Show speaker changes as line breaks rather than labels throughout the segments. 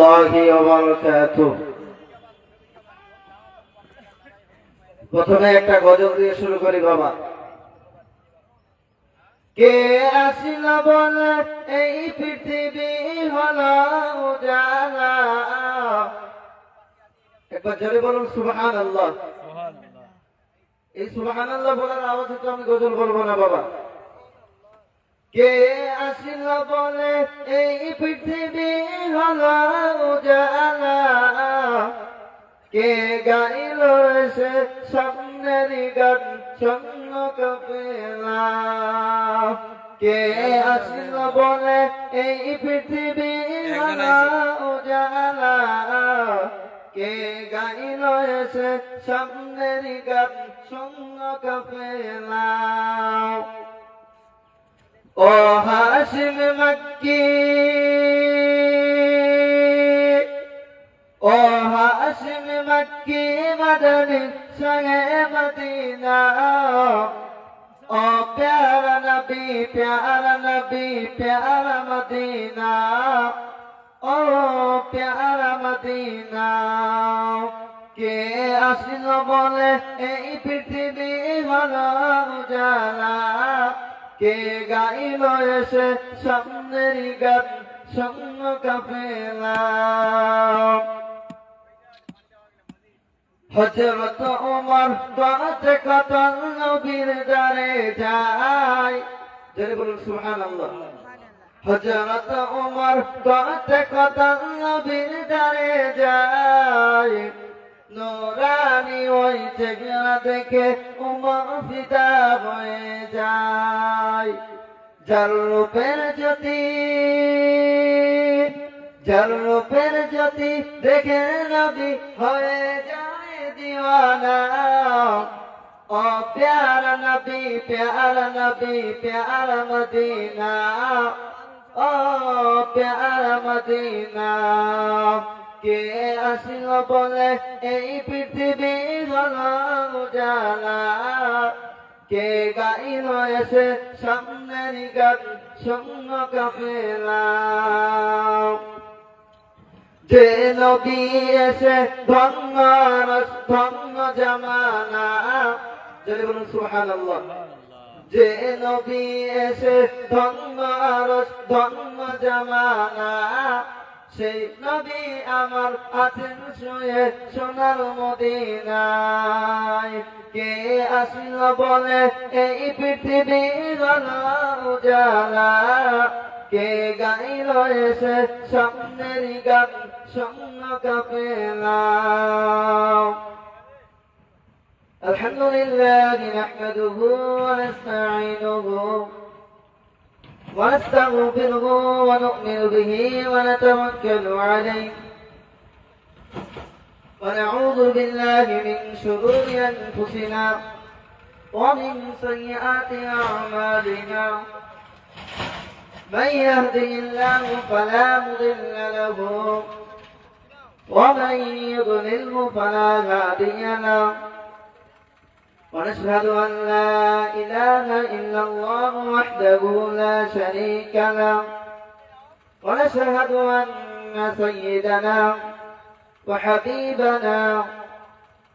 রাহমাতুল্লাহি ওয়া বারাকাতুহু। প্রথমে একটা গজল দিয়ে শুরু করি বাবা। কে আসিল বলে এই পৃথিবী হলো উজালা, একবার জোরে বলুন সুবহানাল্লাহ। এই সুবহানাল্লাহ বলার আওয়াজে তো আমি গজল বলবো না বাবা। কে আসিল বলে এই পৃথিবী হলো উজালা, কে গাইল সে স্বপ্নের গান শূন্য কাফেলা। কে আসিল বলে এই পৃথিবী হলো উজালা, কে গাইল সে স্বপ্নের গান শূন্য কাফেলা। ও হাশিম মক্কি, ও হাশিম মক্কি মদনী সঙ্গে মদিনা, ও প্যারা নবী প্যারা নবী প্যারা মদিনা, ও প্যারা মদিনা। কে আসিল বলে এই পৃথিবী হলো উজালা, কে গাইল এসে সামনের গান সঙ্গ কাফেলা। হযরত ওমর দোয়াতে কত নবীর দারে যায়, জোরে বলুন সুবহানাল্লাহ। হযরত ওমর দোয়াতে কত নবীর দারে যায়, নূরানি ওই চেহারা দেখে ওমর ফিদা হয়ে যায়। যার রূপের জ্যোতি, যার রূপের জ্যোতি দেখে নবী হয়ে যায় দিওয়ানা। ও প্যারা নবী প্যারা নবী প্যারা মদিনা, ও প্যারা মদিনা। কে আসিল বলে এই পৃথিবী হলো উজালা, কে গাইল এসে সামনের গান শূন্য কাফেলা। যে নবী এসে ধন্য রস ধন্য জামানা, যদি বলুন সুবহানাল্লাহ। যে নবী এসে ধন্য রস ধন্য জামানা, সেই নবী আমার আছেন শুয়ে সোনার মদিনায়। কে আসিল বলে এই পৃথিবী হলো উজালা, কে গাইল এসে সামনের গান শূন্য কাফেলা। আলহামদুলিল্লাহ নাহমাদুহু ওয়া নাস্তাঈনুহু ونستغفره ونؤمن به ونتوكل عليه ونعوذ بالله من شرور أنفسنا ومن سيئات أعمالنا. من يهده الله فلا مضل له ومن يضلله فلا هادي له. ونشهد أن لا إله إلا الله وحده لا شريك له. ونشهد أن سيدنا وحبيبنا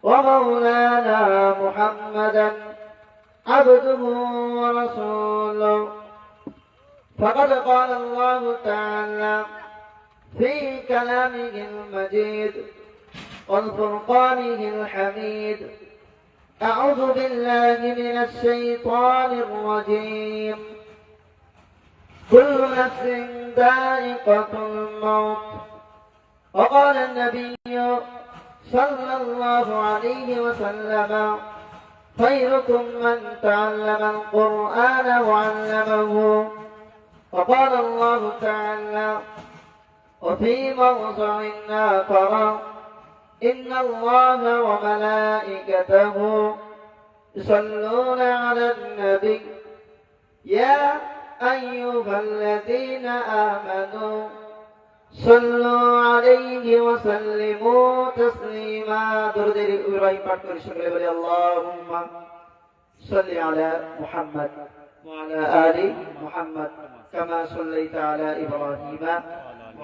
ومولانا محمدا عبده ورسوله. فقد قال الله تعالى في كلامه المجيد والفرقانه الحميد: أعوذ بالله من الشيطان الرجيم. كل نفس ذائقة الموت. وقال النبي صلى الله عليه وسلم: خيركم من تعلم القرآن وعلمه. وقال الله تعالى: وفي موضع آخر: إن الله وملائكته يصلون على النبي يا أيها الذين آمنوا صلوا عليه وسلموا تسليما. درود إبراهيم পাঠ করে সকলে বলি আল্লাহুম্মা সাল্লি আলা মুহাম্মদ ওয়া আলা আলি মুহাম্মদ কামা সাল্লাইতা আলা ইব্রাহিম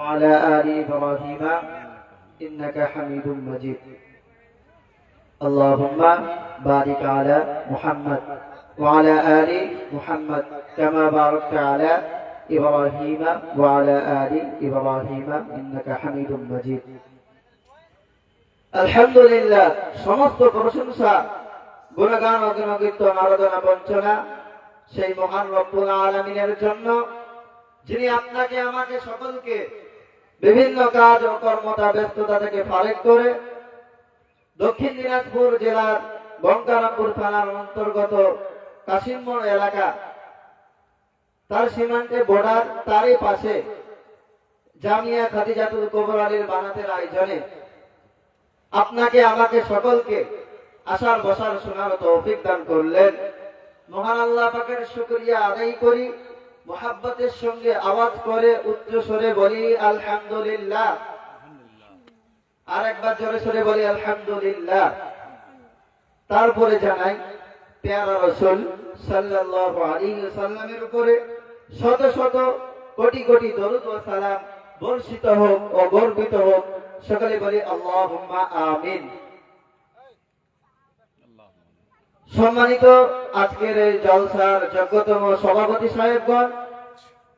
وعلى آل إبراهيم إنك حميد مجيد اللهم بارك على محمد وعلى آل محمد كما باركت على إبراهيم وعلى آل إبراهيم إنك حميد مجيد আলহামদুলিল্লাহ সমস্ত প্রশংসা গুণগান অগুণকীর্তন আরাধনা বঞ্চনা সেই মহান রব্বুল আলামিনের জন্য যিনি আপনাকে আমাকে সকলকে বিভিন্ন কাজ ও কর্মটা ব্যস্ততা থেকে ফারেক করে দক্ষিণ দিনাজপুর জেলার বঙ্কারামপুর থানার অন্তর্গত কাশিমমোড় এলাকা তার সীমান্তে বর্ডার তারই পাশে জামিয়া খাদিজাতুল কুবরা আলীর বানাতের আয়োজনে আপনাকে আমাকে সকলকে আসার বসার শোনার তৌফিক দান করলেন। মহান আল্লাহ পাকের শুকরিয়া আদায় করি, মুহাব্বতের সঙ্গে আওয়াজ করে উচ্চ স্বরে বলি আলহামদুলিল্লাহ। আর একবার জোরে সরে বলি আলহামদুলিল্লাহ। তারপরে জানাই পেয়ারা রাসূল সাল্লাল্লাহু আলাইহি ওয়াসাল্লামের উপরে শত শত কোটি কোটি দরুদ ও সালাম বর্ষিত হোক ও গর্বিত হোক। সকলে বলি আল্লাহুম্মা আমিন। সম্মানিত আজকের এই জলসার যোগ্যতম সভাপতি সাহেবগণ,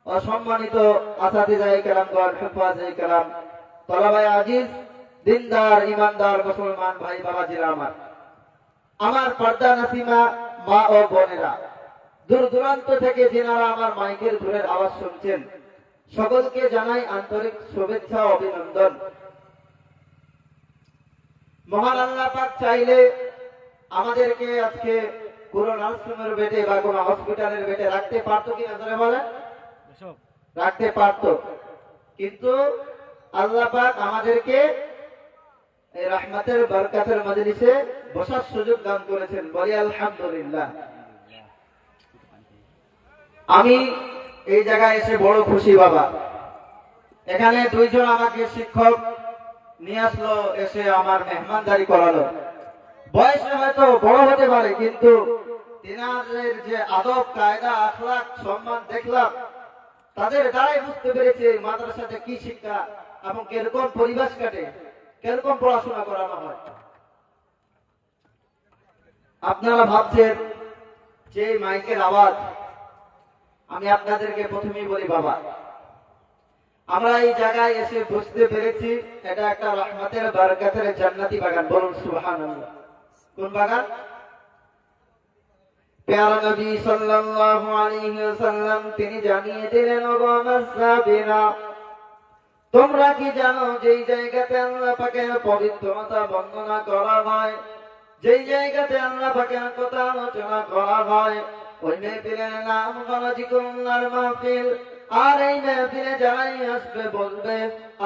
অসম্মানিত আসাতিজায়ে কেরামগণ, হুফাজে কেরাম, তলাবায়ে আজিজ, দিনদার ইমানদার মুসলমান ভাই বাবাজিরা, আমার পর্দা নাসিমা মা ও বোনেরা, দূর দূরান্ত থেকে যিনারা আমার মাইকের ধুরের আওয়াজ শুনছেন, সকলকে জানাই আন্তরিক শুভেচ্ছা ও অভিনন্দন। মহান আল্লাহ পাক চাইলে আমাদেরকে আজকে কোন নার্সিংহোমের বেডে বা কোন হসপিটালের বেডে রাখতে পারতো কিনা ধরে বলে? রাখতে পারতো, কিন্তু আল্লাহ পাক আমাদেরকে এই রহমতের বরকতের মজলিসে বসার সুযোগ দান করেছেন। বলি আলহামদুলিল্লাহ। আমি এই জায়গায় এসে বড় খুশি বাবা। এখানে দুইজন আমাকে শিক্ষক নিয়ে আসলো, এসে আমার মেহমানদারি করালো। বয়সে হয়তো বড় হতে পারে, কিন্তু তিনাদের যে আদব কায়দা আখলাক সম্মান দেখলাম, তাদের দ্বারাই বুঝতে পেরেছি মাদ্রাসাতে কি শিক্ষা এবং কিরকম পরিবেশ কাটে, কিরকম পড়াশোনা করানো হয়। আপনারা ভাবছেন যে মাইকের আওয়াজ, আমি আপনাদেরকে প্রথমেই বলি বাবা, আমরা এই জায়গায় এসে বুঝতে পেরেছি এটা একটা রহমতের বরকতের জান্নাতি বাগান। বলুন সুবহানাল্লাহ। কোন বাগান? প্যারা নবী সাল্লাল্লাহু আলাইহি ওয়াসাল্লাম তিনি জানিয়ে দিলেন, ওগো আমার সাহাবীরা, তোমরা কি জানো যেই জায়গাতে আল্লাহ পাকের পবিত্রতা বর্ণনা করা হয়, যেই জায়গাতে আল্লাহ পাকের কথা আলোচনা করা হয়, ওই মেহফিলের নাম হলো জিকরুল্লাহর মাহফিল। আর এই মেহফিলে যারাই আসবে বলবে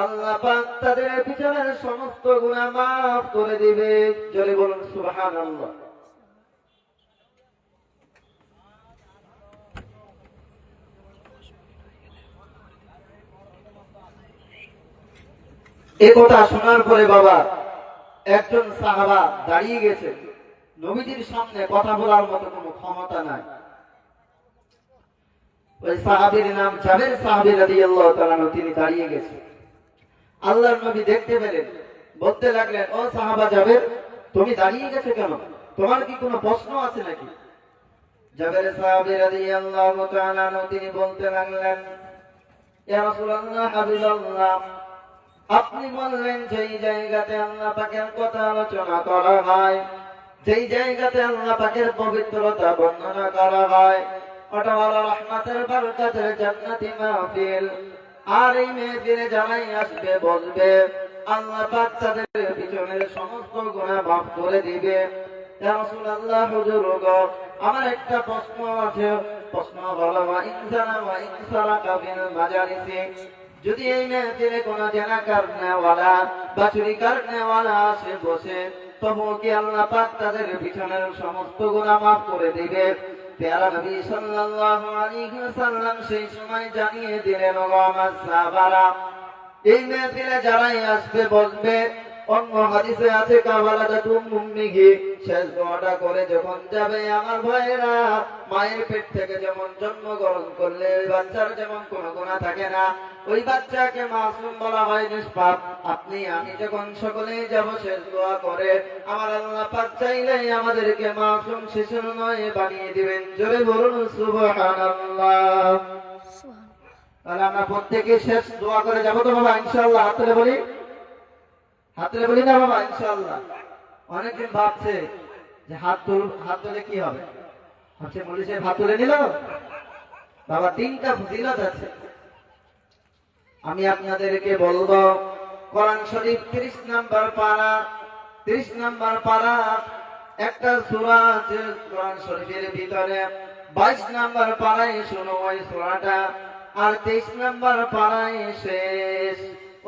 আল্লাহ পাক তাদের পিছনের সমস্ত গুনাহ মাফ করে দিবে। জোরে বলুন সুবহানাল্লাহ। এই কথা শোনার পরে বাবা, একজন সাহাবা দাঁড়িয়ে গেছে। নবীজির সামনে কথা বলার মতো কোনো ক্ষমতা নাই। ওই সাহাবীর নাম জাবের সাহাবী রাদিয়াল্লাহু তাআলা, তিনি দাঁড়িয়ে গেছেন। আল্লাহর নবী দেখতে পেলেন, বলতে লাগলেন, ও সাহাবা জাবের, তুমি দাঁড়িয়ে গেছো কেন? তোমার কি কোনো প্রশ্ন আছে নাকি? জাবের সাহাবী রাদিয়াল্লাহু তাআলা তিনি বলতে লাগলেন, ইয়া রাসূলুল্লাহ, হাবিবাল্লাহ, আপনি বললেন যেই জায়গাতে আল্লাহ পাকের কথা আলোচনা করা হয়, যেই জায়গাতে আল্লাহ পাকের পবিত্রতা বর্ণনা করা হয়, ওটা হলো রহমতের বরকতের জান্নাতি মাহফিল। আর এই মেহফিলে যারাই আসবে বলবে আল্লাহ পাক তাদের পিছনের সমস্ত গুনাহ মাফ করে দিবে। ইয়া রাসূলুল্লাহ, হুজুর গো, আমার একটা প্রশ্ন আছে। প্রশ্ন হলো, ওয়া ইনসানা ওয়া ইনসারাকা ফিল মাজালিসি, যদি এই মেহফিলে কোনো জেনা করনেওয়ালা বা চুরি করনেওয়ালা আসে বসে, তবু কি আল্লাহ পাক তাদের পিছনের সমস্ত গুনাহ মাফ করে দিবে? প্যারা নবী সাল্লাল্লাহু আলাইহি ওয়াসাল্লাম সেই সময় জানিয়ে দিলেন, ও আমার সাহাবারা, এই মেহফিলে যারাই আসবে বলবে অন্য হাদিসে আছে কাবালাদাতু উম্মিহি, শেষ দোয়াটা করে যখন যাবে আমার ভাইরা, মায়ের পেট থেকে যেমন জন্মগ্রহণ করলে ওই বাচ্চার যেমন কোনো গুনাহ থাকে না, ওই বাচ্চাকে মাসুম বলা হয়, নিষ্পাপ। আপনি আমি যখন সকলেই যাব শেষ দোয়া করে, আমার আল্লাহ পাক চাইলেই আমাদেরকে মাসুম শিশুর নয় বানিয়ে দিবেন। জোরে বলুন সুবহানাল্লাহ। তাহলে আমরা প্রত্যেকে শেষ দোয়া করে যাবো তো বাবা, ইনশাআল্লাহ। হাত তুলে বলি, হাত তুলে বলি না বাবা, ইনশাআল্লাহ। অনেকদিন ভাবছে যে হাত তুলে কি হবে, ভাবছে মৌলভী সাহেব হাত তুলে নিল। বাবা, 3টা ফজিলত আছে, আমি আপনাদেরকে বলবো। কোরআন শরীফ 30 নম্বর পারা, 30 নম্বর পারা একটা সূরা আছে কোরআন শরীফের ভিতরে, 22 নম্বর পারায় শুনো ওই সূরাটা, আর 23 নম্বর পারায় শেষ।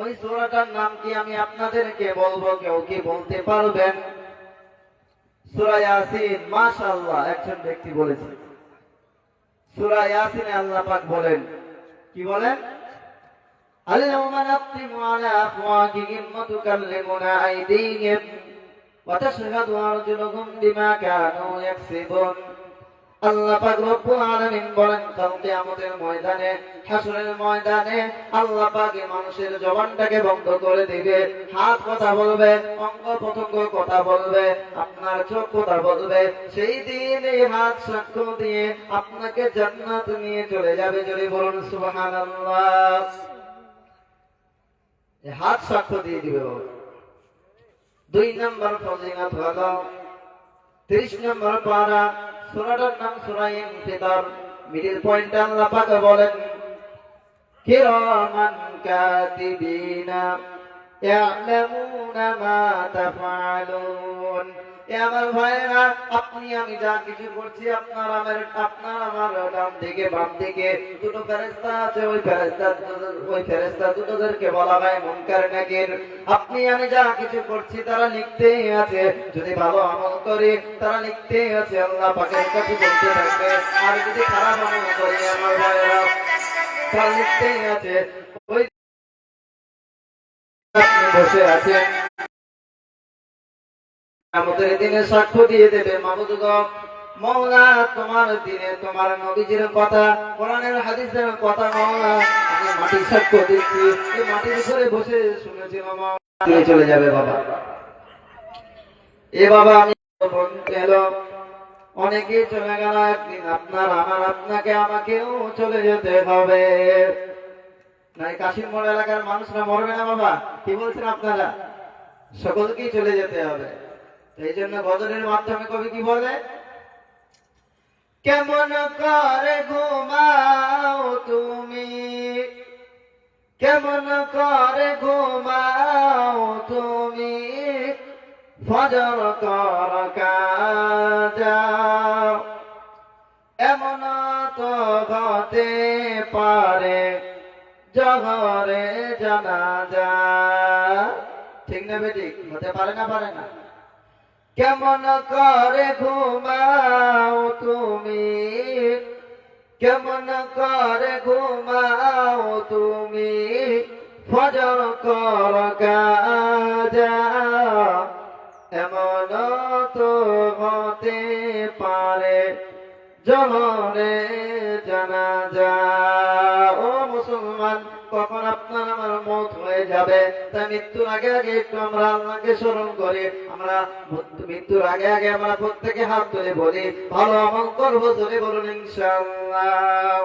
ওই সূরাটার নাম কি আমি আপনাদেরকে বলবো, কেউ কি বলতে পারবেন? সূরা ইয়াসিন। মাশাআল্লাহ, একজন ব্যক্তি বলেছে সূরা ইয়াসিনে আল্লাহ পাক বলেন, কি বলেন? আল-ইয়াওমা নাখতিমু আলা আফওয়াহিহিম ওয়া তুকাল্লিমুনা আইদিহিম ওয়া তাশহাদু আরজুলুহুম বিমা কানু ইয়াকসিবুন। আল্লাহ পাক রব্বুল আলামিন বলেন, কাল কিয়ামতের ময়দানে, হাসরের ময়দানে আল্লাহ পাক মানুষের জবানটাকে বন্ধ করে দিবে। হাত কথা বলবে, অঙ্গ প্রত্যঙ্গ কথা বলবে, আপনার চোখ কথা বলবে। সেই দিন এই হাত সাক্ষ্য দিয়ে আপনাকে জান্নাত নিয়ে চলে যাবে। জোরে বলুন সুবহানাল্লাহ। এই হাত সাক্ষ্য দিয়ে দিবে। 2 নম্বর ফজিলত হলো 30 নম্বর পারা, সূরাটার নাম সূরা ইনফিতার। মিডল পয়েন্টে আল্লাহ পাক বলেন, কিরামান কাতিবিনা ইয়ালামুনা মা তাফআলুন। এ আমার ভাইরা, আপনি আমি যা কিছু করছি, আপনার আমার ডান দিকে বাম দিকে দুটো ফেরেশতা আছে, ওই ফেরেশতা দুটোদেরকে বলা হয় মুনকার নাকির। আপনি আমি যা কিছু করছি তারা লিখতেই আছে, যদি ভালো আমল করি তারা লিখতেই আছে, আল্লাহ পাকের কাছে বলতে থাকবে। আর যদি খারাপ আমল করি আমার ভাইরা, তারা লিখতেই আছে। ওই আপনি বসে আছেন, কিয়ামতের দিনে সাক্ষ্য দিয়ে দেবে, মাবুদ গো, মওলা, তোমার দিনে তোমার নবীজির কথা, কোরআনের হাদিসের কথা মওলা, আমি মাটির সাক্ষ্য দিচ্ছি। এই মাটির উপরে বসে শুনেছি মামা, দিয়ে চলে যাবে বাবা। এ বাবা, আমি এলো, অনেকেই চলে গেল, একদিন আপনার আমার আপনাকে আমাকেও চলে যেতে হবে। নাই কাশিম মোড় এলাকার মানুষরা মরবে না বাবা, কি বলছেন আপনারা? সকলকেই চলে যেতে হবে। এই জন্য গজলের মাধ্যমে কবি কি বলে, কেমন করে ঘুমাও তুমি, কেমন করে ঘুমাও তুমি, ফজর কর কাজা, এমন তো হতে পারে জহরে জানাজা। ঠিক না বেঠিক? হতে পারে না, পারে না? কেমন করে ঘুমাও তুমি, কেমন করে ঘুমাও তুমি, ফজর কর কাজা, এমন তো হতে পারে জহরে জানাজা। ও মুসলমান, কখন আপনার আমার মওত হয়ে যাবে, তাই মৃত্যুর আগে আগে একটু আমরা আল্লাহকে স্মরণ করি। আমরা মৃত্যুর আগে আগে আমরা প্রত্যেকে হাত তুলে বলি, ভালো আমল করবো, জোরে বলুন ইনশাআল্লাহ।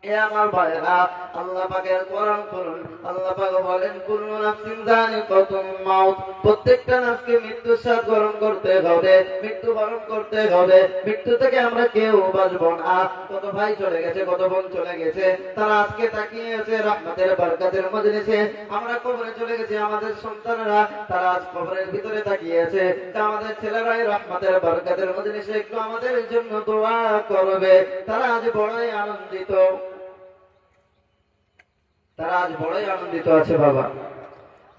এ আমার ভাইরা, আল্লাহ পাকের কোরআন পড়ুন। আল্লাহ পাক বলেন, কুল্লু নাফসিন যায়িকাতুল মাউত, প্রত্যেকটা নাফসকে মৃত্যু স্বাদ গ্রহণ করতে হবে, মৃত্যু বরণ করতে হবে। মৃত্যু থেকে আমরা কেউ বাঁচবো না। কত ভাই চলে গেছে, কত বোন চলে গেছে, তারা আজকে তাকিয়ে আছে রহমতের বরকতের মজলিসে। আমরা কবরে চলে গেছি, আমাদের সন্তানরা তারা আজ কবরের ভিতরে তাকিয়ে আছে। তা আমাদের ছেলেরাই রহমতের বরকতের মজলিসে একটু আমাদের জন্য দোয়া করবে। তারা আজ বড়ই আনন্দিত, তারা আজ বড়ই আনন্দিত আছে বাবা।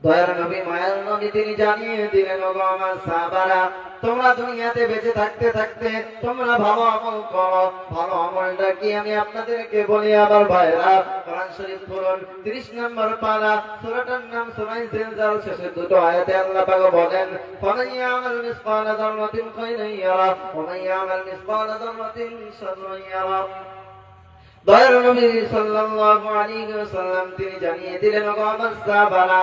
দয়ার নবী, মায়ার নবী, তিনি জানিয়ে দিলেন, ওগো আমার সাহাবারা, তোমরা দুনিয়াতে বেঁচে থাকতে থাকতে তোমরা ভালো আমল করো। ভালো আমলটা কি আমি আপনাদেরকে বলি আবার ভাইরা, কোরআন শরীফ পড়ুন 30 নম্বর পারা, সূরাটার নাম সূরা জিলজাল, শেষের দুটো আয়াতে আল্লাহ পাক বলেন, ফামান ইয়ামাল মিসকালা যাররাতিন খায়রান ইয়ারা ওয়া মান ইয়ামাল মিসকালা যাররাতিন শাররান ইয়ারা। দয়ার নবী সাল্লাল্লাহু আলাইহি ওয়াসাল্লাম তিনি জানিয়ে দিলেন, ওগো আমার সাহাবারা,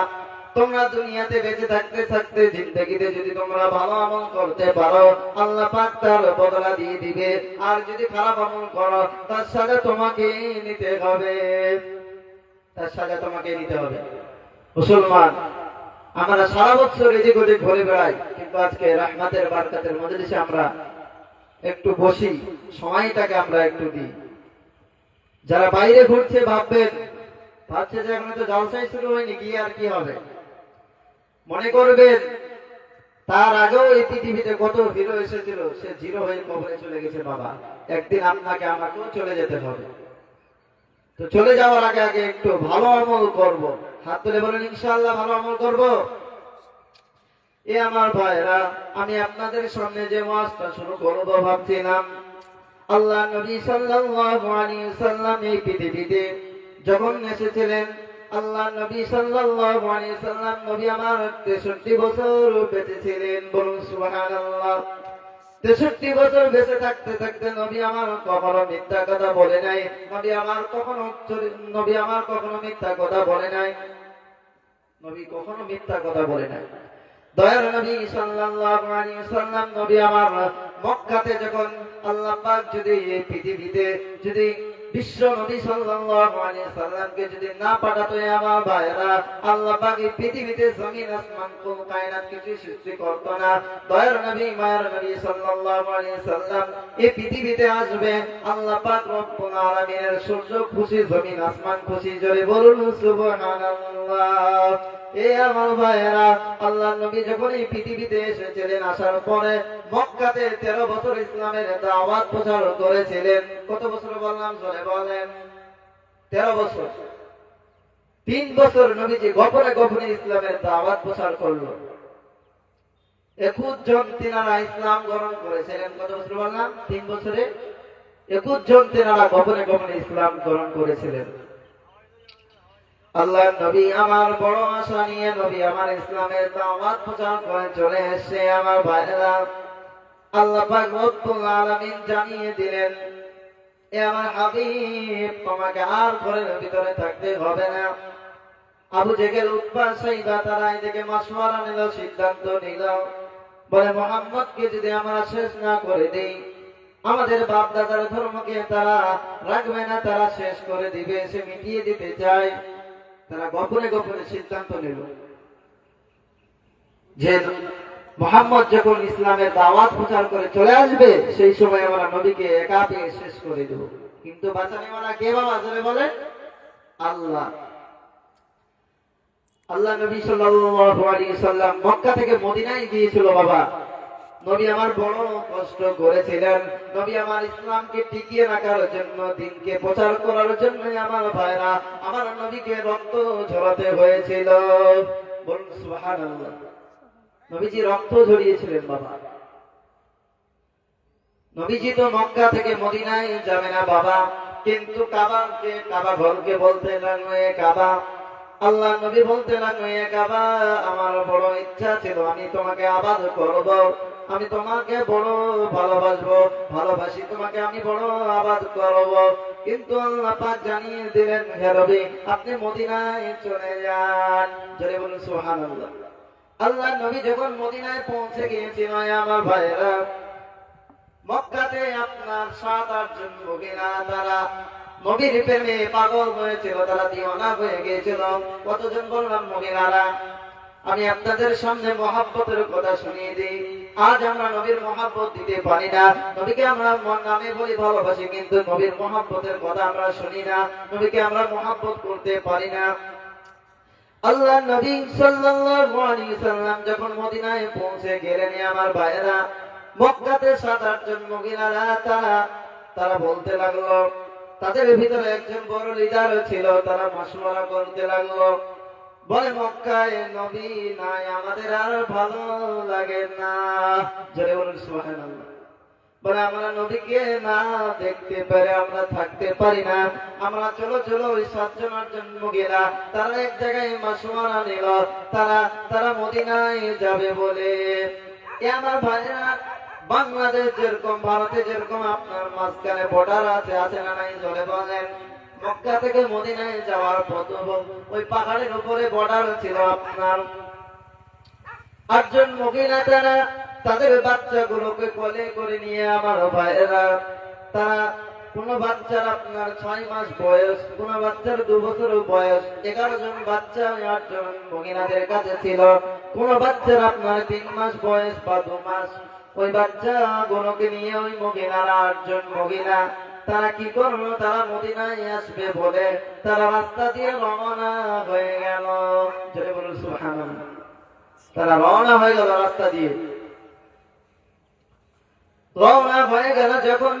তোমরা দুনিয়াতে বেঁচে থাকতে থাকতে জিন্দেগিতে যদি তোমরা ভালো আমল করতে পারো, আল্লাহ পাক তার বদলা দিয়ে দিবে। আর যদি খারাপ আমল করো, তার সাজা তোমাকে নিতে হবে, তার সাজা তোমাকে নিতে হবে। মুসলমান, আমরা সারা বছর এদিক ওদিক ঘুরে বেড়াই, কিন্তু আজকে রহমতের বারকাতের মজলিসে আমরা একটু বসি, সময়টাকে আমরা একটু দিই। যারা বাইরে ঘুরছে ভাবছে যে এখন তো জলসাই শুরু হয়নি, গিয়ে আর কি হবে। মনে করবেন তার আগেও এই পৃথিবীতে কত হিরো এসেছিল, সে জিরো হয়ে কবরে চলে গেছে। বাবা, একদিন আপনাকে আমাকেও চলে যেতে হবে। তো চলে যাওয়ার আগে আগে একটু ভালো আমল করব। হাত তুলে বলেন ইনশাআল্লাহ ভালো আমল করব। এ আমার ভাইরা, আমি আপনাদের সামনে যে ওয়াজটা শুরু করব ভাবছিলাম, আল্লাহ নবী সাল্লাল্লাহু আলাইহি ওয়াসাল্লাম এই পৃথিবীতে যখন এসেছিলেন, আল্লাহ নবী সাল্লাল্লাহু আলাইহি ওয়াসাল্লাম নবী আমার 63 বছর বেঁচে ছিলেন। বলুন সুবহানাল্লাহ। 63 বছর বেঁচে থাকতে থাকতে নবী আমার কখনো মিথ্যা কথা বলে নাই। নবী আমার কখনো মিথ্যা কথা বলে নাই। নবী কখনো মিথ্যা কথা বলে নাই। দয়ার নবী সাল্লাল্লাহু আলাইহি ওয়াসাল্লাম নবী আমার মক্কাতে যখন আল্লাহ পাক যদি এই পৃথিবীতে যদি বিশ্ব নবী সাল্লাল্লাহু আলাইহি সাল্লামকে যদি না পাঠাতো, আমার ভাইরা, আল্লাহ পাক এই পৃথিবীতে জমিন আসমান কোন কায়নাত কিছু সৃষ্টি করতো না। দয়ার নবী মায়ার নবী সাল্লাল্লাহু আলাইহি সাল্লাম এই পৃথিবীতে আসবে, আল্লাহ পাক রব্বুল আলামিনের সূর্য খুশি, জমিন আসমান খুশি, জোরে বলুন সুবহানাল্লাহ। এ আমার ভাইরা, আল্লাহ নবী যখন এই পৃথিবীতে এসেছিলেন, আসার পরে মক্কাতে 13 বছর ইসলামের দাওয়াত প্রচার করেছিলেন। কত বছর বললাম, জোরে বলেন? 13 বছর। 3 বছর নবীজি গোপনে গোপনে ইসলামের দাওয়াত প্রচার করলো। 21 জন তিনারা ইসলাম গ্রহণ করেছিলেন। কত বছর বললাম? 3 বছরে 21 জন তিনারা গোপনে গোপনে ইসলাম গ্রহণ করেছিলেন। আল্লাহ নবী আমার বড় আশা নিয়ে নবী আমার ইসলামের দাওয়াত প্রচার করে চলে এসেছে। আমার ভাইরা, আল্লাহ পাক রব্বুল আলামিন জানিয়ে দিলেন, এ আমার হাবিব, তোমাকে আর ঘরের ভিতরে থাকতে হবে না। আবু জেহেল, উতবা, সাইবা তারা এদিকে মাশওয়ারা নিল, সিদ্ধান্ত নিল, বলে মুহাম্মদকে যদি আমরা শেষ না করে দেই, আমাদের বাপ দাদার ধর্মকে তারা রাখবে না, তারা শেষ করে দিবে, সে মিটিয়ে দিতে চায়। তারা গোপনে গোপনে সিদ্ধান্ত নিল যে মুহাম্মদ যখন ইসলামের দাওয়াত প্রচার করে চলে আসবে, সেই সময় আমরা নবীকে একা পেয়ে শেষ করে দেব। কিন্তু বাঁচানেওয়ালা কে বাবা? জোরে বলেন আল্লাহ। আল্লাহ নবী সাল্লাল্লাহু আলাইহি ওয়াসাল্লাম মক্কা থেকে মদিনায় গিয়েছিল। বাবা, নবী আমার বড় কষ্ট করেছিলেন। নবী আমার ইসলামকে টিকিয়ে রাখার জন্য, দিনকে প্রচার করার জন্য আমার ভাইরা, আমার নবীকে রক্ত ঝরাতে হয়েছিল। বলুন সুবহানাল্লাহ। নবীজি রক্ত ঝরিয়েছিলেন। বাবা, নবীজি তো মক্কা থেকে মদিনায় যাবে না বাবা, কিন্তু কাবা ঘরকে বলতে লাগলো, এ কাবা। আল্লাহ নবী বলতে লাগলো, এ কাবা, আমার বড় ইচ্ছা ছিল আমি তোমাকে আবাদ করব, আমি তোমাকে বড় ভালোবাসি, তোমাকে আমি বড় আবাদ করব। কিন্তু আল্লাহ পাক জানিয়ে দিলেন, হে নবী, আপনি মদিনায় চলে যান। জোরে বলুন সুবহানাল্লাহ। আল্লাহ নবী যখন মদিনায় পৌঁছে গিয়েছিল, আমার ভাইরা, মক্কাতে আপনার 7-8 জন মহিলা তারা নবীর প্রেমে পাগল হয়েছিল, তারা দিওয়ানা হয়ে গিয়েছিল। কতজন বললাম? মহিলারা। আমি আপনাদের সামনে মহাব্বতের কথা শুনিয়ে দিই। আজ আমরা নবীর মহাব্বত দিতে পারি না। নবীকে আমরা মন নামে বলি ভালোবাসি, কিন্তু নবীর মহাব্বতের কথা আমরা শুনি না, নবীকে আমরা মহাব্বত করতে পারি না। আল্লাহ নবী সাল্লাল্লাহু আলাইহি ওয়াসাল্লাম যখন মদিনায় পৌঁছে গেলেন, আমার ভাইয়েরা, মক্কাতে 7-8 জন মহিলারা তারা বলতে লাগলো, তাদের ভিতরে একজন বড় লিডার ছিল, তারা মাশওয়ারা করতে লাগলো, বলে মক্কায় নবী নাই, আমাদের আর ভালো লাগে না। জোরে বলুন সুবহানাল্লাহ। বলে আমরা নবীকে না দেখতে পারে আমরা থাকতে পারি না। আমরা চলো চলো ওই 7 জন মহিলা তারা এক জায়গায় মাসওয়ারা নিল, তারা মদিনায় যাবে বলে। এ আমার ভাইরা, বাংলাদেশ যেরকম ভারতে যেরকম আপনার মাঝখানে বর্ডার আছে না নাই? জোরে বলেন। মক্কা থেকে মদিনায় যাওয়ার পথ ওই পাহাড়ের উপরে বর্ডার ছিল আপনার। 8 জন মহিলা তারা তাদের বাচ্চাগুলোকে কোলে করে নিয়ে আমার ভাইয়েরা, তারা কোন বাচ্চার আপনার 6 মাস বয়স, কোন বাচ্চার 2 বছর বয়স, 11 জন বাচ্চা ওই 8 জন মহিলাদের কাছে ছিল। কোন বাচ্চার আপনার 3 মাস বয়স বা 2 মাস। ওই বাচ্চা গুলোকে নিয়ে ওই মহিলারা 8 জন মহিলা তারা কি করলো, তারা মদিনায় আসবে বলে তারা রাস্তা দিয়ে রওনা হয়ে গেল। জোরে বলুন সুবহানাল্লাহ। তারা রওনা হয়ে গেল রাস্তা দিয়ে। রওনা হয়ে গেল যখন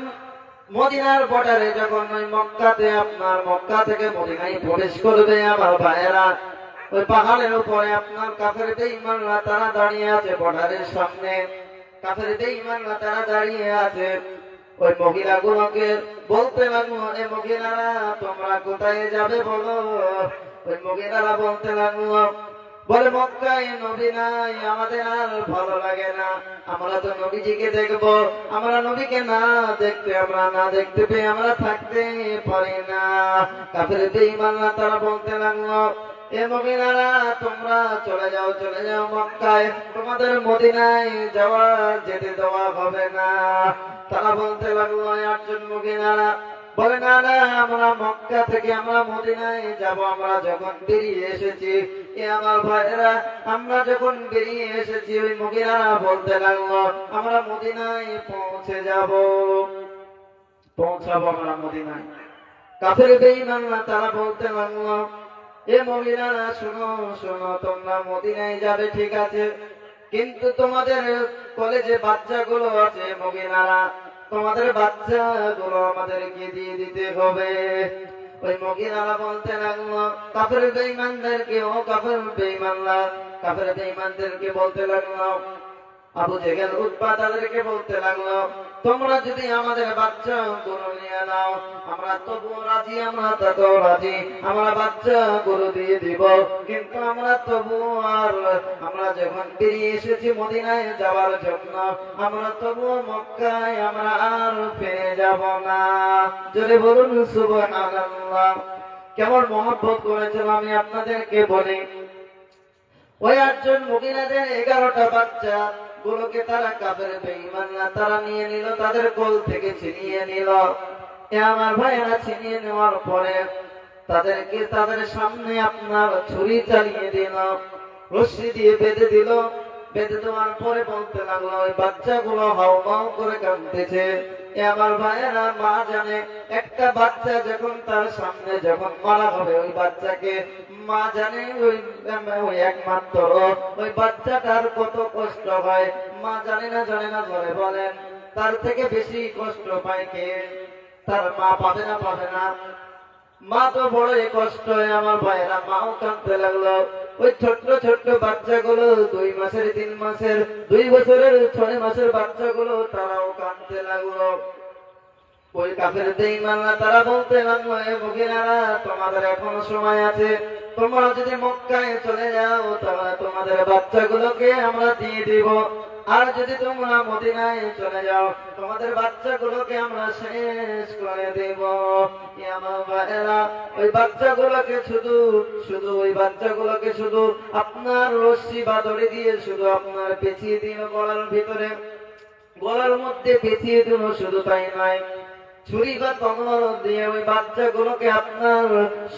মদিনার বর্ডারে, যখন ওই মক্কাতে আপনার মক্কা থেকে মদিনায় প্রবেশ করবে আমার ভাইয়েরা, ওই পাহাড়ের উপরে আপনার কাফের বেঈমানরা তারা দাঁড়িয়ে আছে বর্ডারের সামনে। কাফের বেঈমানরা তারা দাঁড়িয়ে আছে। ওই মহিলাগুলোকে বলতে লাগলো, এ মহিলারা তোমরা কোথায় যাবে বলো। ওই মহিলারা বলতে লাগলো, বলে মক্কায় নবী নাই, আমাদের আর ভালো লাগে না। আমরা তো নবীজিকে দেখবো, আমরা নবীকে না দেখতে পেয়ে আমরা থাকতে পারি না। কাফের বেঈমানরা তারা বলতে লাগলো, এ মহিলারা তোমরা চলে যাও মক্কায়, তোমাদের মদিনায় যেতে দেওয়া হবে না। তারা বলতে লাগলো 8 জন মহিলারা, বলে না না, আমরা মক্কা থেকে আমরা মদিনায় যাব। আমরা যখন বেরিয়ে এসেছি, এ আমার ভাইরা, আমরা যখন বেরিয়ে এসেছি, ওই মহিলারা বলতে লাগলো আমরা মদিনায় পৌঁছাবো আমরা মদিনায়। কাফের বেঈমানরা তারা বলতে লাগলো, এ মহিলারা শোনো, তোমরা মদিনায় যাবে ঠিক আছে, কিন্তু তোমাদের কলেজে বাচ্চাগুলো আছে মহিলারা, তোমাদের বাচ্চাগুলো আমাদেরকে দিয়ে দিতে হবে। ওই মহিলারা বলতে লাগলো কাফের বেঈমানদেরকে, ও কাফের বেঈমানদেরকে বলতে লাগলো, আবু জেহেল উতবা তাদেরকে বলতে লাগলো, তোমরা যদি আমাদের বাচ্চাগুলো নিয়ে নাও, আমরা তবুও রাজি, আমরা বাচ্চাগুলো দিয়ে দিব, কিন্তু আমরা যখন বেরিয়ে এসেছি মদিনায় যাওয়ার জন্য, আমরা তবুও মক্কায় আমরা আর ফিরে যাব না। জোরে বলুন সুবহানাল্লাহ। কেমন মহব্বত করেছিল আমি আপনাদেরকে বলি। ওই 8 জন মহিলাদের 11টা বাচ্চা গুলোকে তারা কাফের বেঈমানরা তারা নিয়ে নিল, তাদের কোল থেকে ছিনিয়ে নিল। এ আমার ভাইয়েরা, ছিনিয়ে নেওয়ার পরে তাদেরকে তাদের সামনে আপনার ছুরি চালিয়ে দিল, রশ্মি দিয়ে বেঁধে দিল। বেঁধে দেওয়ার পরে বলতে লাগলো, ওই বাচ্চাগুলো হাউমাউ করে কাঁদতেছে। এ আমার ভাইয়েরা, মা জানে একটা বাচ্চা যখন তার সামনে যখন মারা হবে, ওই বাচ্চাকে মা জানে ওই একমাত্র ওই বাচ্চাটার কত কষ্ট হয়। মা জানে না ধরে বলেন, তার থেকে বেশি কষ্ট পায় কে? তার মা পাবে না? মা তো বড়ই কষ্ট হয় আমার ভাইয়েরা। মাও কাঁদতে লাগলো। ওই ছোট্ট বাচ্চাগুলো 2 মাসের, 3 মাসের, 2 বছরের, 6 মাসের বাচ্চাগুলো তারাও কাঁদতে লাগলো। ওই কাফের বেঈমানরা তারা বলতে লাগলো, এ মহিলারা তোমাদের এখনো সময় আছে, তোমরা যদি মক্কায় চলে যাও তাহলে তোমাদের বাচ্চাগুলোকে আমরা দিয়ে দিব, আর যদি তোমরা মদিনায় চলে যাও তোমাদের বাচ্চাগুলোকে আমরা শেষ করে দেব। আমার ভাইয়েরা, ওই বাচ্চাগুলোকে শুধু আপনার রশ্মি বা দড়ি দিয়ে শুধু আপনার পেঁচিয়ে দিল গলার ভিতরে, গলার মধ্যে পেঁচিয়ে দিল। শুধু তাই নয়, ছুরি বা তলোয়ার দিয়ে ওই বাচ্চাগুলোকে আপনার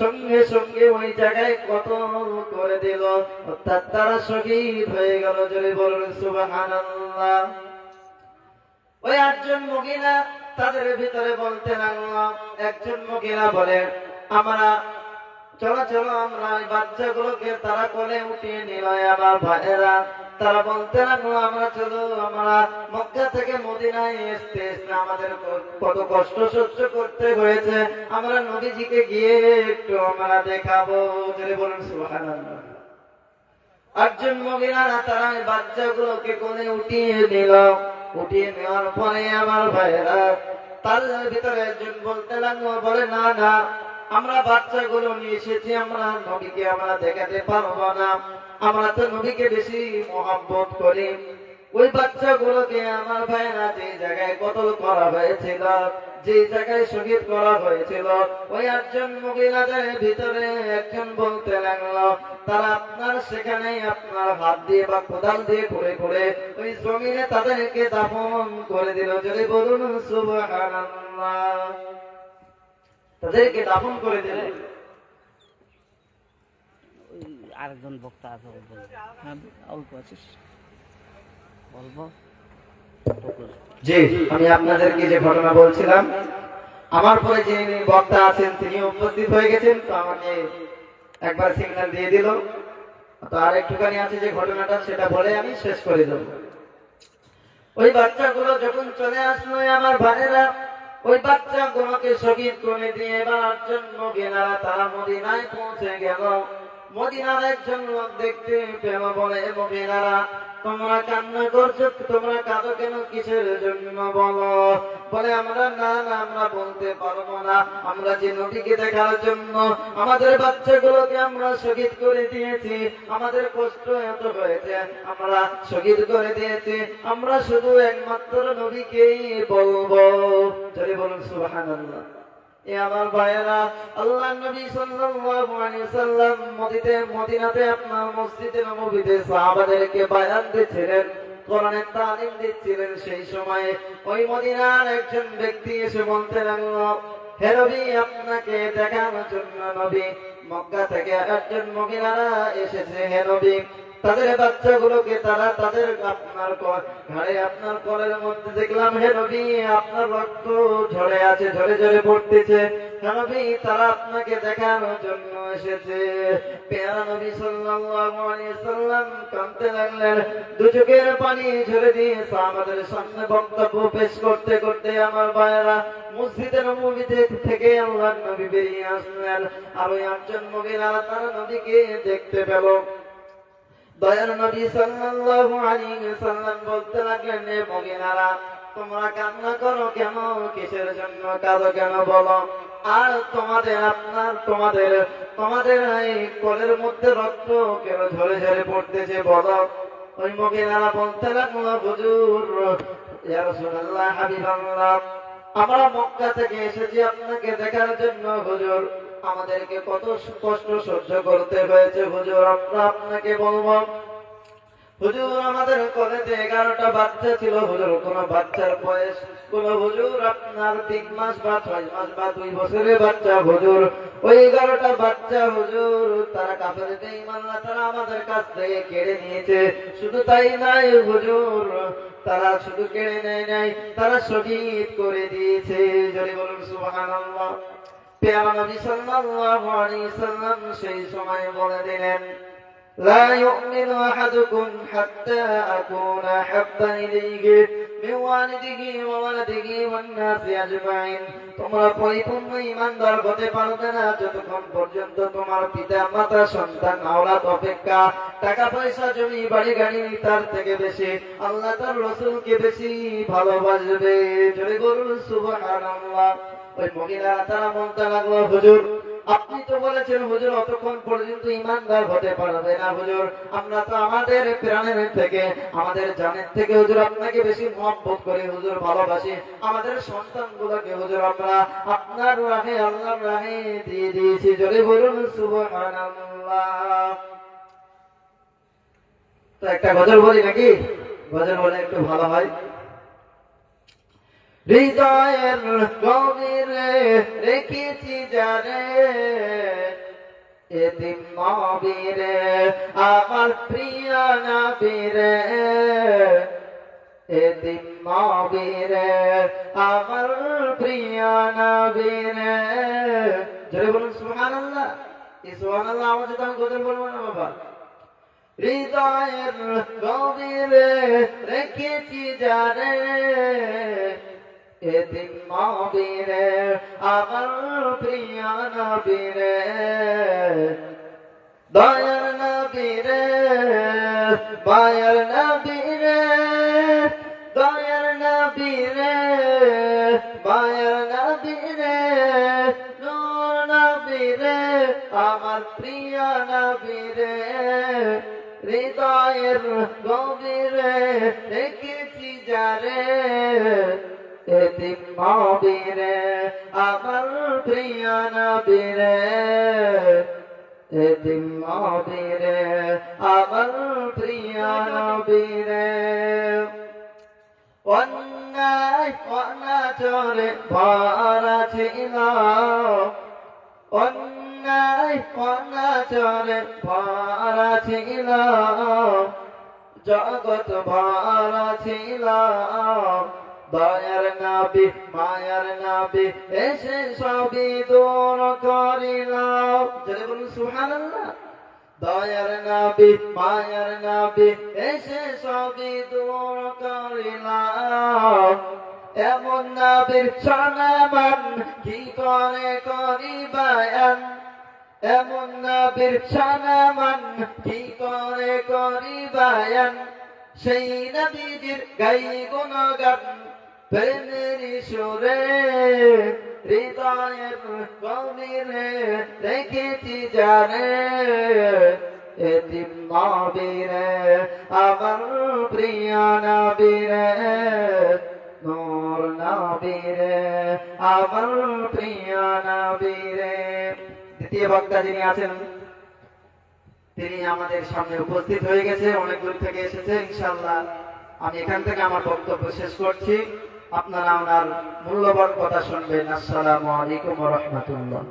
সঙ্গে ওই জায়গায় কতল করে দিল, অর্থাৎ তারা শহীদ হয়ে গেল। জোরে বলুন সুবহানাল্লাহ। ওই 8 জন মহিলা তাদের ভিতরে বলতে লাগলো, একজন মহিলা বলে, আমরা চলো আমরা ওই বাচ্চাগুলোকে তারা কোলে উঠিয়ে নিল। আমার ভাইয়েরা, তারা বলতে লাগলো, আমরা মক্কা থেকে মদিনায় আসতে আমাদের কত কষ্ট সহ্য করতে হয়েছে, আমরা নবীজিকে গিয়ে একটু আমরা দেখাবো। বলুন সুবহানাল্লাহ। একজন মহিলারা তারা ওই বাচ্চাগুলোকে কোলে উঠিয়ে নিল। উঠিয়ে নেওয়ার পরে আমার ভাইয়েরা তার ভিতরে একজন বলতে লাগলো, বলে না না, আমরা বাচ্চাগুলো নিয়ে এসেছি, আমরা নবীকে আমরা দেখাতে পারবো না, আমরা তো নবীকে বেশি মহব্বত করি। ওই বাচ্চাগুলোকে আমার ভাইয়েরা যে জায়গায় কতল করা হয়েছিল, যে জায়গায় শহীদ করা হয়েছিল, ওই একজন মহিলাদের ভিতরে একজন বলতে লাগলো, তারা আপনার সেখানে আপনার হাত দিয়ে বা কোদাল দিয়ে ঘুরে ঘুরে ওই জমিনে তাদেরকে দাফন করে দিল। যদি বলুন সুবহানাল্লাহ, তাদেরকে দাফন করে দিল।
আরেকজন বক্তা আছে, হ্যাঁ অল্প আছিস বলবো।
জি, আমি আপনাদেরকে যে ঘটনা বলছিলাম, আমার পরে যিনি বক্তা আছেন তিনি উপস্থিত হয়ে গেছেন, তো আমাকে একবার সিগন্যাল দিয়ে দিল। তো আর একটুখানি আছে যে ঘটনাটা, সেটা বলে আমি শেষ করে দেব। ওই বাচ্চাগুলো যখন চলে আসলো আমার ভাইয়েরা, ওই বাচ্চাগুলোকে শহীদ করে দিয়ে এবার জন্য গেলারা তারা মদিনায় পৌঁছে গেল। মদিনার একজন লোক দেখতে পেল, বলে মদিনারা তোমরা কান্না করছো, তোমরা কাঁদো কেন, কিসের জন্য বলো? বলে আমরা না না, আমরা বলতে পারবো না, আমরা যে নবীকে দেখার জন্য আমাদের বাচ্চাগুলোকে আমরা শহীদ করে দিয়েছি, আমাদের কষ্ট এত হয়েছে, আমরা শহীদ করে দিয়েছি, আমরা শুধু একমাত্র নবীকেই বলবো। যদি বলুন সুবহানাল্লাহ। এ আমার ভাইয়েরা, আল্লাহ নবী সাল্লাল্লাহু আলাইহি ওয়াসাল্লাম মদিনাতে আপনার মসজিদে নববীতে সাহাবাদেরকে বায়ান দিচ্ছিলেন, কোরআনের তালিম দিচ্ছিলেন। সেই সময়ে ওই মদিনার একজন ব্যক্তি এসে বলতে লাগলো, হে নবী, আপনাকে দেখানোর জন্য নবী মক্কা থেকে একজন মহিলারা এসেছে। হে নবী, তাদের বাচ্চাগুলোকে তারা তাদের আপনার ঘাড়ে আপনার কোলের মধ্যে দেখলাম, হে নবী, আপনার রক্ত ঝরে আছে, ঝরে ঝরে পড়তেছে। হে নবী, তারা আপনাকে দেখানোর জন্য এসেছে। পেয়ারা নবী সাল্লাল্লাহু আলাইহি ওয়াসাল্লাম কাঁদতে লাগলেন, দু চোখের পানি ঝরে দিয়ে আমাদের সামনে বক্তব্য পেশ করতে করতে আমার ভাইয়েরা মসজিদের নববী থেকে আল্লাহর নবী বেরিয়ে আসলেন। আর ওই একজন মহিলা তারা নবীকে দেখতে পেল। দয়ার নবী সাল্লাল্লাহু আলাইহি ওয়াসাল্লাম বলতে লাগলেন, হে মহিলারা তোমরা কান্না করো কেন, কিসের জন্য কাঁদো কেন বলো? আর তোমাদের এই কোলের মধ্যে রক্ত কেন ঝরে ঝরে পড়তেছে বলো? ওই মহিলারা বলতে লাগলো, হুজুর, ইয়া রাসূলুল্লাহ, হাবিবাল্লাহ, আমরা মক্কা থেকে এসেছি আপনাকে দেখার জন্য হুজুর, আমাদেরকে কত কষ্ট সহ্য করতে হয়েছে হুজুর, আমরা আপনাকে বলবো। হুজুর, আমাদের কোলেতে 11টা বাচ্চা ছিল হুজুর, কোন বাচ্চার বয়স কোন হুজুর আপনার 3 মাস বা 6 মাস বা 2 বছরের বাচ্চা হুজুর। ওই 11টা বাচ্চা হুজুর তারা কাফেরদের ঈমান না, তারা আমাদের কাছ থেকে কেড়ে নিয়েছে। শুধু তাই নাই হুজুর, তারা শুধু কেড়ে নেয় নাই, তারা শহীদ করে দিয়েছে। জোরে বলুন সুবহানাল্লাহ। পেয়ারা নবী সাল্লাল্লাহু আলাইহি ওয়াসাল্লাম সেই সময় বলে দিলেন, لا يؤمن أحدكم حتى أكون أحب إليه من والده وولده والناس أجمعين। তোমরা পরিপূর্ণ ঈমানদার হতে পারবে না যতক্ষণ পর্যন্ত তোমার পিতা মাতা সন্তান আওলাদ অপেক্ষা টাকা পয়সা জমি বাড়ি গাড়ি তার থেকে বেশি আল্লাহ তার রাসূলকে বেশি ভালোবাসবে। জোরে বলুন সুবহানাল্লাহ। ওই মহিলা তারা বলতে লাগলো, হুজুর, আপনি তো বলেছেন হুজুর অতক্ষণ পর্যন্ত ঈমানদার হতে পারবে না হুজুর, আমরা তো আমাদের প্রাণের থেকে আমাদের জানের থেকে হুজুর আপনাকে বেশি মহব্বত করি হুজুর, ভালোবাসি। আমাদের সন্তানগুলোকে হুজুর আমরা আপনার রাহে আল্লাহর রাহে দিয়ে দিয়েছি। জোরে বলুন সুবহানাল্লাহ। তো একটা গজল বলি নাকি? গজল বলে একটু ভালো হয়। হৃদয়ের গভীরে রেখেছি যারে, এতিম নবীরে আমার প্রিয় নবীরে, এতিম নবীরে আমার প্রিয় নবীরে। জোরে বলুন সুবহানাল্লাহ। এই সুবহানাল্লাহ আওয়াজে তো আমি গজল বলবো না বাবা। হৃদয়ের গভীরে রেখেছি যারে, এতিম নবীরে আমার প্রিয় নবীরে, দয়ার নবীরে মায়ার নবী রে দয়ার নবী রে মায়ার নবী রে নূর নবী রে আমার প্রিয় নবী রে হৃদয়ের গভীরে রেখেছি যারে এতিম নবী রে আমার প্রিয় নবী রে এতিম নবী রে আমার প্রিয় নবী রে অন্যায় অনাচরে ভরা ছিল অন্যায় অনাচরে ভরা ছিল জগৎ ভরা ছিল দয়ার নবী মায়ার নবী এসে সবই দূর করিল জোরে বলুন সুবহানাল্লাহ দয়ার নবী মায়ার নবী এসে সবই দূর করিল এমন নবীর সম্মান কি করে করি বায়ান এমন নবীর সম্মান কি করে করি বায়ান সেই নবীর গাই গুণগান প্রেমের সুরে হৃদয়ের গভীরে রেখেছি জানে এতিম নবী রে আমার প্রিয় নবী রে নূর নবী রে আমার প্রিয় নবী রে দ্বিতীয় বক্তা যিনি আছেন তিনি আমাদের সামনে উপস্থিত হয়ে গেছে অনেক দূর থেকে এসেছে ইনশাআল্লাহ আমি এখান থেকে আমার বক্তব্য শেষ করছি আপনারা ওনার মূল্যবান কথা শুনবেন আসসালামু আলাইকুম ওয়া রাহমাতুল্লাহ